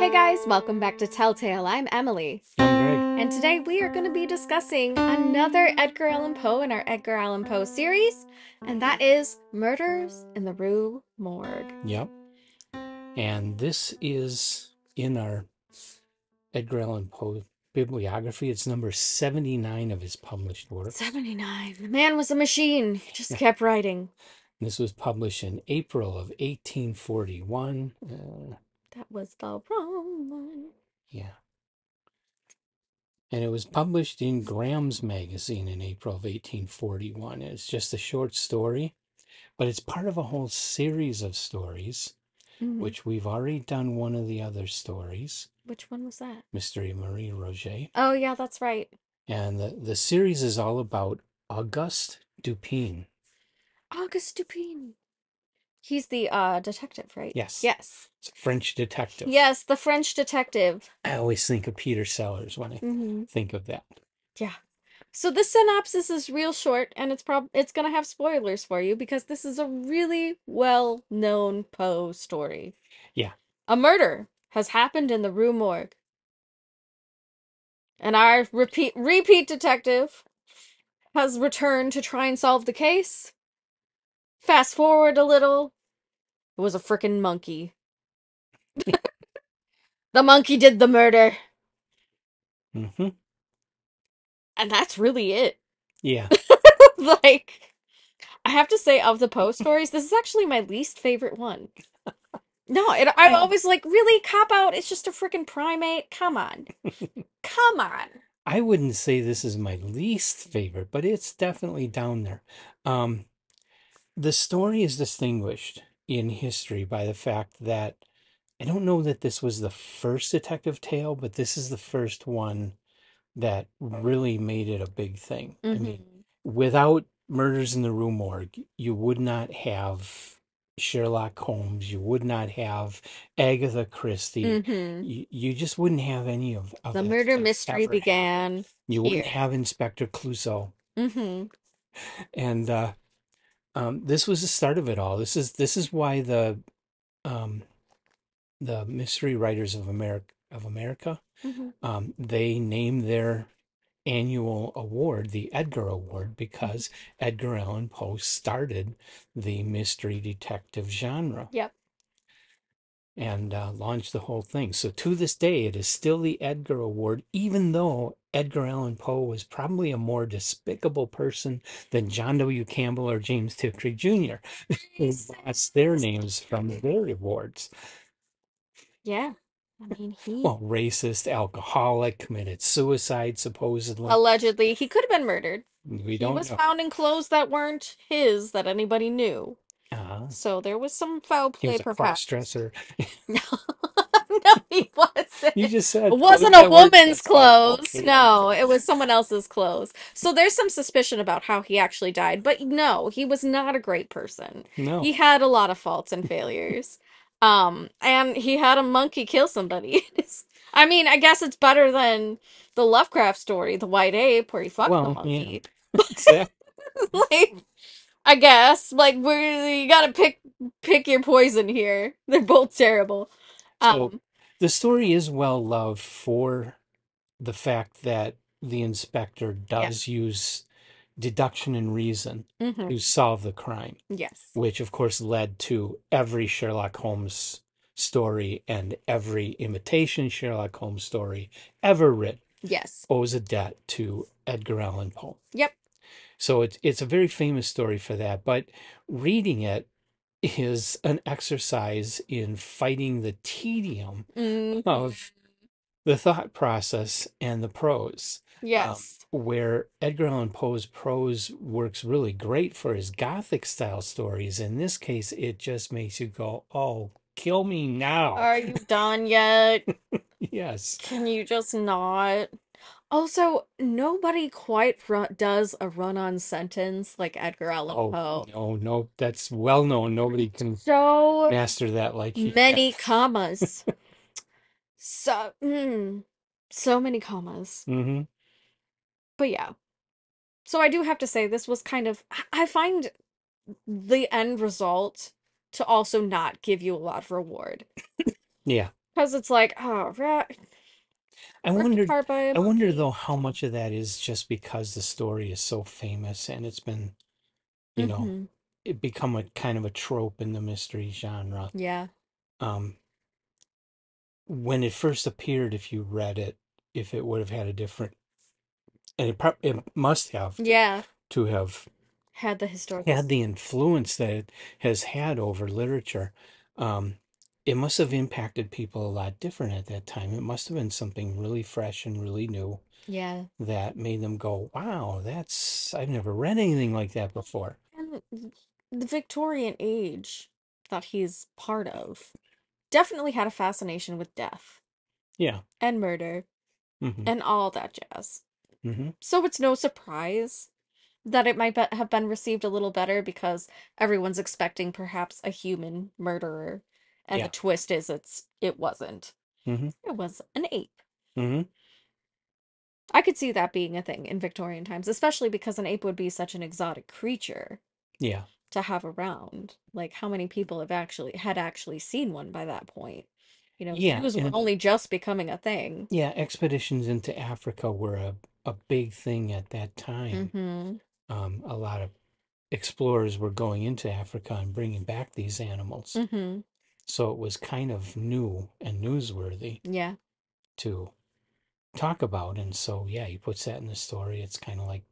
Hey guys, welcome back to Telltale. I'm Emily. I'm Greg. And today we are going to be discussing another Edgar Allan Poe in our Edgar Allan Poe series, and that is Murders in the Rue Morgue. Yep. And this is in our Edgar Allan Poe bibliography. It's number 79 of his published works. 79. The man was a machine. He just kept writing. This was published in April of 1841. That was the wrong one. Yeah. And it was published in Graham's Magazine in April of 1841. It's just a short story, but it's part of a whole series of stories, which we've already done one of the other stories. Which one was that? Mystery of Marie Roget. Oh, yeah, that's right. And the series is all about Auguste Dupin. Auguste Dupin. He's the detective, right? Yes. Yes. It's a French detective. Yes, the French detective. I always think of Peter Sellers when I think of that. Yeah. So this synopsis is real short, and it's gonna have spoilers for you because this is a really well-known Poe story. Yeah. A murder has happened in the Rue Morgue, and our repeat detective has returned to try and solve the case. Fast forward a little, it was a frickin' monkey. The monkey did the murder, Mm-hmm. and that's really it. Yeah. Like, I have to say, of the Poe stories, this is actually my least favorite one. No, I'm always like, really, cop out? It's just a freaking primate. Come on. Come on. I wouldn't say this is my least favorite, but it's definitely down there. Um, the story is distinguished in history by the fact that I don't know that this was the first detective tale, but this is the first one that really made it a big thing. I mean, without Murders in the Rue Morgue, you would not have Sherlock Holmes, you would not have Agatha Christie, you just wouldn't have any of The that murder stuff mystery ever happen. began You wouldn't here. have Inspector Clouseau. Mm-hmm. And this was the start of it all. This is why um, the mystery writers of America, they named their annual award, the Edgar Award, because Edgar Allan Poe started the mystery detective genre Yep. and launched the whole thing. So to this day, it is still the Edgar Award, even though Edgar Allan Poe was probably a more despicable person than John W. Campbell or James Tiptree Jr., who lost their names from their awards. Yeah. I mean, Well, racist, alcoholic, committed suicide, supposedly. allegedly, he could have been murdered. We He don't was know. found in clothes that weren't his that anybody knew. Uh, So there was some foul he play, was a cross perhaps. dresser. No, no, he wasn't. You just It said clothes wasn't a that weren't woman's his. Oh, clothes. okay. I'm No, sorry. it was someone else's clothes. So there's some suspicion about how he actually died. But no, he was not a great person. No. He had a lot of faults and failures. And he had a monkey kill somebody. I mean, I guess it's better than the Lovecraft story, the White Ape, where he fucked the Well, yeah, monkey. exactly. Like, I guess, like, you gotta pick your poison here. They're both terrible. So Um, the story is well loved for the fact that the inspector yeah. does use deduction and reason Mm-hmm. to solve the crime, Yes. which of course led to every Sherlock Holmes story and every imitation Sherlock Holmes story ever written Yes. owes a debt to Edgar Allan Poe. Yep. So it's a very famous story for that, but reading it is an exercise in fighting the tedium Mm-hmm. of the thought process and the prose. Yes. Where Edgar Allan Poe's prose works really great for his Gothic style stories. In this case, it just makes you go, "Oh, kill me now." Are you done yet? Yes. Can you just not? Also, nobody quite does a run-on sentence like Edgar Allan Oh, Poe. no, no, that's well known. Nobody can So master that like he can. many commas. So, so many commas. Hmm. But yeah. So I do have to say this was kind of I find the end result to also not give you a lot of reward. Yeah. Because it's like, oh, I ripped wondered, apart by a I wonder monkey. though how much of that is just because the story is so famous and it's been, you know, Mm-hmm. it become a kind of a trope in the mystery genre. Yeah. Um, when it first appeared, if you read it, if it would have had a different, and it must have Yeah. to have Had the historical. had the influence that it has had over literature. Um, it must have impacted people a lot different at that time. It must have been something really fresh and really new Yeah. that made them go, wow, I've never read anything like that before. And the Victorian age that he's part of definitely had a fascination with death Yeah. and murder Hmm. and all that jazz. Hmm. So it's no surprise that it might have been received a little better because everyone's expecting perhaps a human murderer, and the Yeah. twist is it wasn't. Hmm. It was an ape. Hmm. I could see that being a thing in Victorian times, especially because an ape would be such an exotic creature Yeah. to have around. Like how many people had actually seen one by that point? Yeah. Zoos were And only just becoming a thing. yeah, expeditions into Africa were a big thing at that time. Mm-hmm. A lot of explorers were going into Africa and bringing back these animals. Mm-hmm. So it was kind of new and newsworthy Yeah. to talk about. And so, yeah, he puts that in the story. It's kind of like,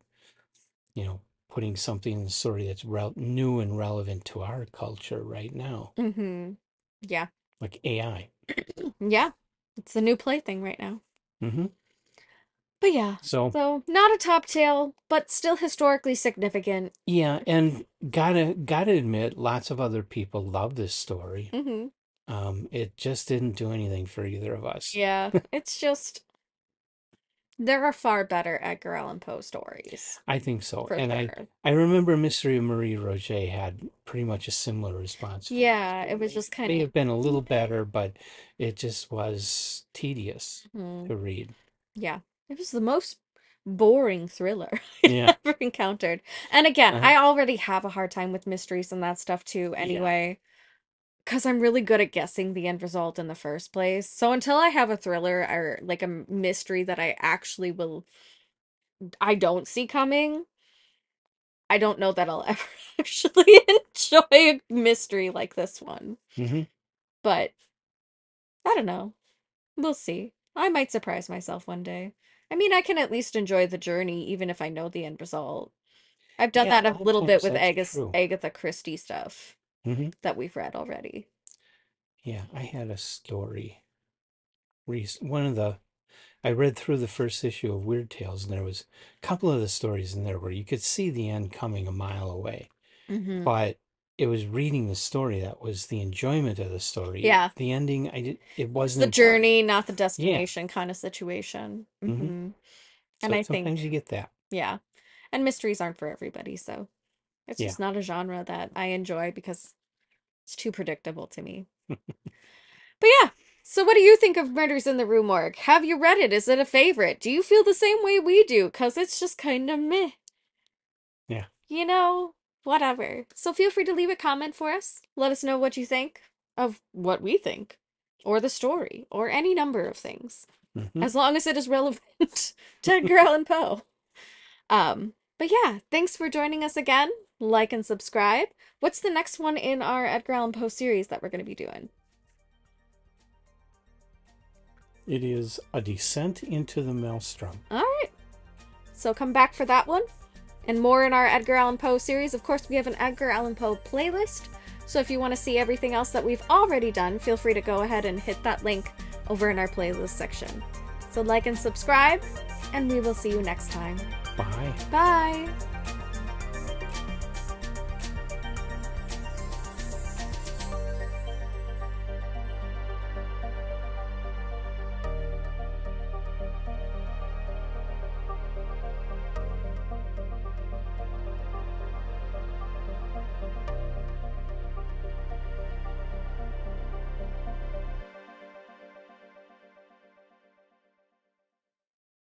you know, putting something in the story that's new and relevant to our culture right now, Mm-hmm. Yeah. like AI. Yeah. It's the new plaything right now. Hmm. But yeah. So, So not a top tale, but still historically significant. yeah, and gotta admit, lots of other people love this story. Mm-hmm. It just didn't do anything for either of us. Yeah. It's just there are far better Edgar Allan Poe stories, I think so. for And sure. I remember Mystery of Marie Roget had pretty much a similar response. Yeah, It it was just kind may of have been a little better, but it just was tedious hmm. to read. Yeah. It was the most boring thriller I've Yeah. ever encountered. And again, Uh-huh. I already have a hard time with mysteries and that stuff too, Yeah. anyway, because I'm really good at guessing the end result in the first place. So until I have a thriller or like a mystery that I don't see coming, I don't know that I'll ever actually enjoy a mystery like this one. Hmm. But I don't know. We'll see. I might surprise myself one day. I mean, I can at least enjoy the journey even if I know the end result. I've done Yeah, a that a lot of little bit times with that's true. Agatha Christie stuff Hmm. that we've read already. Yeah, I had a story. One of the I read through the first issue of Weird Tales, and there was a couple of the stories in there where you could see the end coming a mile away. Hmm. But it was reading the story that was the enjoyment of the story. Yeah. The ending, it It's wasn't the important. journey, not the Yeah. destination kind of situation. Hmm. Hmm. And So I sometimes think, you get that. yeah. And mysteries aren't for everybody, so it's Yeah. just not a genre that I enjoy because it's too predictable to me. But yeah. So what do you think of Murders in the Rue Morgue? Have you read it? Is it a favorite? Do you feel the same way we do? Because it's just kind of meh. Yeah. You know, whatever. So feel free to leave a comment for us. Let us know what you think of what we think, or the story, or any number of things, Hmm. as long as it is relevant to Edgar Allan Poe. But yeah, thanks for joining us again. Like and subscribe. What's the next one in our Edgar Allan Poe series that we're going to be doing? It is A Descent into the Maelstrom. All right. So come back for that one and more in our Edgar Allan Poe series. Of course, we have an Edgar Allan Poe playlist. So if you want to see everything else that we've already done, feel free to go ahead and hit that link over in our playlist section. So like and subscribe, and we will see you next time. Bye. Bye!